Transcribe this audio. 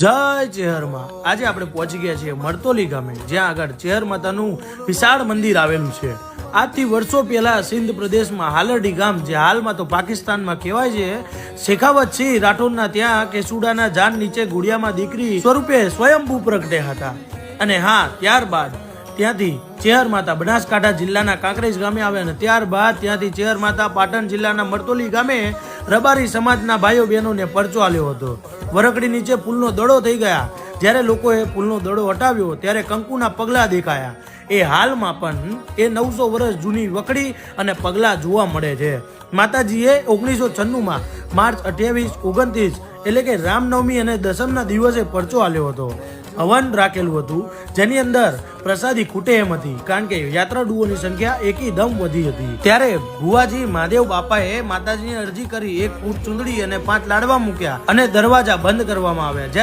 જય ચેહરમાં આજે આપણે પહોંચી ગયા છીએ મરતોલી ગામે, જ્યાં આગળ ચેહર માતાનું વિશાળ મંદિર આવેલું છે. આજથી વર્ષો પહેલા સિંધ પ્રદેશમાં હાલરડી ગામ, જે હાલમાં તો પાકિસ્તાનમાં કહેવાય છે, શેખાવત સિંહ રાઠોડના ત્યાં કેસુડાના ઝાડ નીચે ગુડિયામાં દીકરી સ્વરૂપે સ્વયંભૂ પ્રગટ્યા હતા. અને હા, ત્યારબાદ ત્યાંથી ચેહર માતા બનાસકાંઠા જિલ્લાના કાંકરેજ ગામે આવ્યા અને ત્યારબાદ ત્યાંથી ચેહર માતા પાટણ જિલ્લાના મરતોલી ગામે રબારી સમાજના ભાઈઓ બહેનોને પરચો આલ્યો હતો. વરકડી નીચે પુલનો દડો થઈ ગયા. જ્યારે લોકોએ પુલનો દડો હટાવ્યો ત્યારે કંકુના પગલા દેખાયા. એ હાલમાં પણ એ 900 વર્ષ જૂની વકડી અને પગલા જોવા મળે છે. માતાજીએ 1996માં માર્ચ 28, 29 એટલે કે રામનવમી અને દસમના દિવસે પરચો આલ્યો હતો. હવન રાખેલું હતું, જેની અંદર પ્રસાદી ખૂટે એમ હતી, કારણ કે યાત્રાળુઓની સંખ્યા એકદમ વધી હતી. ત્યારે ભુવાજી મહાદેવ બાપાએ માતાજીની અરજી કરી 1 ફૂટ ચૂંદડી અને 5 લાડવા મૂક્યા અને દરવાજા બંધ કરવામાં આવ્યા.